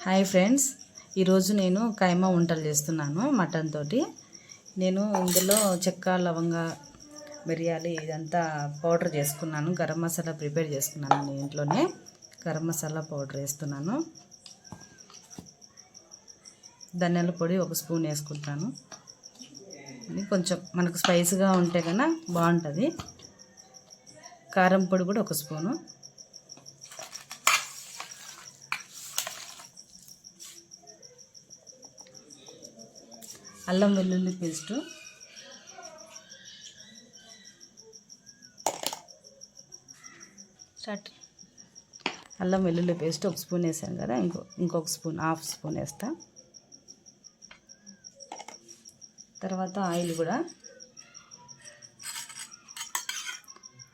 Hi friends, ఈరోజు నేను కైమా వంటలు చేస్తున్నాను మటన్ తోటి. నేను ఇందులో చెక్క, లవంగ, మిరియాలు ఇదంతా పౌడర్ చేసుకున్నాను. గరం మసాలా ప్రిపేర్ చేసుకున్నాను. నేను ఇంట్లోనే గరం మసాలా పౌడర్ వేస్తున్నాను. ధనియాల పొడి 1 స్పూన్ వేసుకుంటాను. కొంచెం మనకు స్పైస్గా ఉంటే కన్నా బాగుంటుంది. కారం పొడి కూడా 1 స్పూను. అల్లం వెల్లుల్లి పేస్టు, అల్లం వెల్లుల్లి పేస్ట్ 1 స్పూన్ వేసాను కదా, ఇంకొక స్పూన్, ½ స్పూన్ వేస్తా. తర్వాత ఆయిల్ కూడా,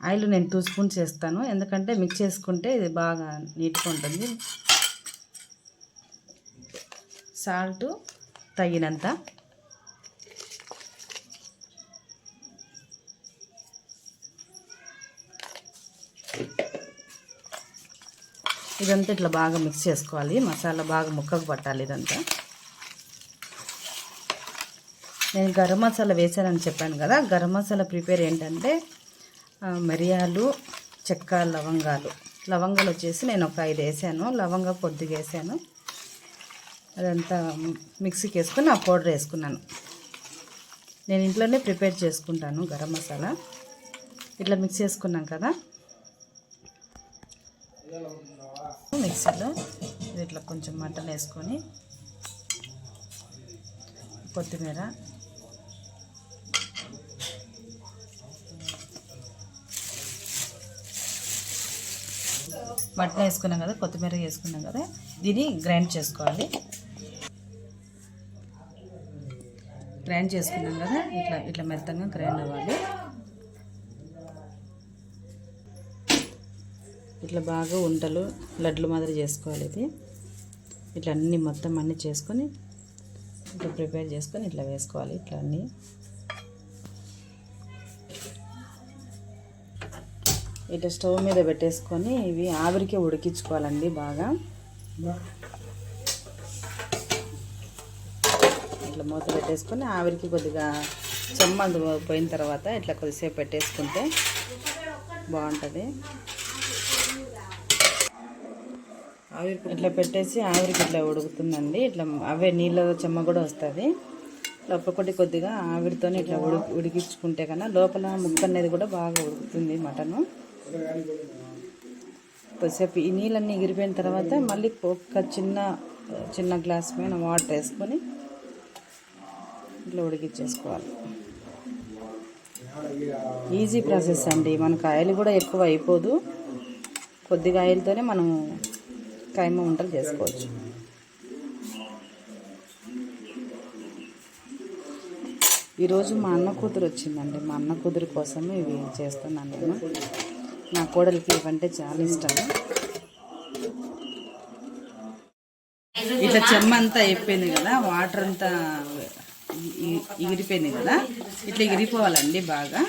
ఆయిల్ నేను 2 స్పూన్స్ వేస్తాను, ఎందుకంటే మిక్స్ చేసుకుంటే ఇది బాగా నీట్గా ఉంటుంది. సాల్ట్ తగినంత. ఇదంతా ఇట్లా బాగా మిక్స్ చేసుకోవాలి. మసాలా బాగా ముక్కకు పట్టాలి ఇదంతా. నేను గరం మసాలా వేసానని చెప్పాను కదా. గరం మసాలా ప్రిపేర్ ఏంటంటే మిరియాలు, చెక్క, లవంగాలు వచ్చేసి నేను ఒక 5 వేసాను. లవంగా కొద్దిగా వేసాను. అదంతా మిక్సీకి వేసుకొని ఆ పౌడర్ వేసుకున్నాను. నేను ఇంట్లోనే ప్రిపేర్ చేసుకుంటాను గరం మసాలా. ఇట్లా మిక్స్ చేసుకున్నాం కదా, మిక్సీలో ఇట్లా కొంచెం మటన్ వేసుకొని, కొత్తిమీర, మటన్ వేసుకున్నాం కదా, కొత్తిమీర వేసుకున్నాం కదా, దీన్ని గ్రైండ్ చేసుకోవాలి. గ్రైండ్ చేసుకున్నాం కదా, ఇట్లా మెత్తగా గ్రైండ్ అవ్వాలి. ఇట్లా బాగా ఉంటలు లడ్లు మాదిరి చేసుకోవాలి. ఇది ఇట్లా అన్నీ మొత్తం అన్నీ చేసుకొని ఇట్లా ప్రిపేర్ చేసుకొని ఇట్లా వేసుకోవాలి. ఇట్లా అన్నీ ఇట్లా స్టవ్ మీద పెట్టేసుకొని ఇవి ఆవిరికి ఉడికించుకోవాలండి బాగా. ఇట్లా మూత పెట్టేసుకొని ఆవిరికి కొద్దిగా చెమ్మందు పోయిన తర్వాత ఇట్లా కొద్దిసేపు పెట్టేసుకుంటే బాగుంటుంది. ఆవిరికి ఇట్లా పెట్టేసి ఆవిరికి ఇట్లా ఉడుకుతుందండి. ఇట్లా అవే నీళ్ళ చెమ్మ కూడా వస్తుంది. లోపల కొద్దిగా ఆవిరితో ఇట్లా ఉడికించుకుంటే కన్నా లోపల ముక్క అనేది కూడా బాగా ఉడుకుతుంది మటను. కొద్దిసేపు ఈ నీళ్ళన్నీ ఎగిరిపోయిన తర్వాత మళ్ళీ ఒక చిన్న గ్లాస్ పైన వాటర్ వేసుకొని ఇట్లా ఉడికించేసుకోవాలి. ఈజీ ప్రాసెస్ అండి. మనకు ఆయిల్ కూడా ఎక్కువ అయిపోదు. కొద్దిగా ఆయిల్తోనే మనం కైమా వంటలు చేసుకోవచ్చు. ఈరోజు మా అన్న కూతురు వచ్చిందండి. మా అన్న కూతురు కోసం ఇవి చేస్తున్నాను నేను. నా కోడలికి ఇవంటే చాలా ఇష్టం. ఇట్లా చెమ్మ అంతా అయిపోయింది కదా, వాటర్ అంతా ఎగిరిపోయింది కదా, ఇట్లా ఎగిరిపోవాలండి బాగా.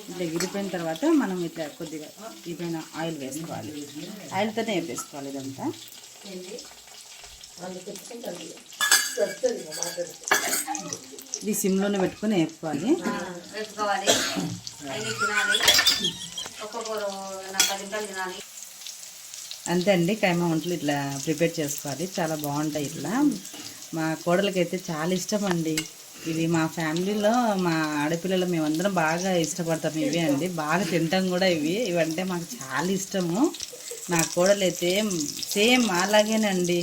ఇట్లా ఎగిరిపోయిన తర్వాత మనం ఇట్లా కొద్దిగా ఇపైన ఆయిల్ వేసుకోవాలి. ఆయిల్తోనే వేసుకోవాలి ఇదంతా. ఇది సిమ్లోనే పెట్టుకొని వేసుకోవాలి. అంతే అండి, కైమా వంటలు ఇట్లా ప్రిపేర్ చేసుకోవాలి. చాలా బాగుంటాయి. ఇట్లా మా కోడలకి అయితే చాలా ఇష్టం అండి. ఇది మా ఫ్యామిలీలో మా ఆడపిల్లలు మేమందరం బాగా ఇష్టపడతాం ఇవి అండి. బాగా తింటాం కూడా ఇవంటే మాకు చాలా ఇష్టము. నా కోడలు అయితే సేమ్ అలాగేనండి.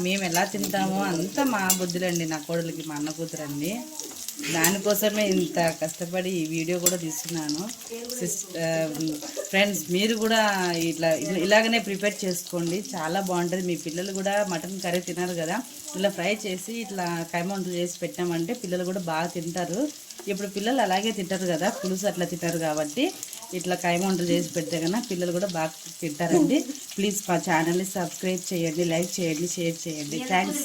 మేము ఎలా తింటామో అంతా మా బుద్ధులండి నా కోడలికి. మా అన్న కూతురండి. దానికోసమే ఇంత కష్టపడి ఈ వీడియో కూడా తీస్తున్నాను. ఫ్రెండ్స్, మీరు కూడా ఇలాగనే ప్రిపేర్ చేసుకోండి. చాలా బాగుంటుంది. మీ పిల్లలు కూడా మటన్ కర్రీ తినరు కదా, ఇలా ఫ్రై చేసి ఇట్లా కైమా వంటలు చేసి పెట్టామంటే పిల్లలు కూడా బాగా తింటారు. ఇప్పుడు పిల్లలు అలాగే తింటారు కదా, పులుసు అట్లా తింటారు కాబట్టి ఇట్లా కైమా వంటలు చేసి పెడితే కన్నా పిల్లలు కూడా బాగా తింటారండి. ప్లీజ్ మా ఛానల్ని సబ్స్క్రైబ్ చేయండి, లైక్ చేయండి, షేర్ చేయండి. థ్యాంక్స్.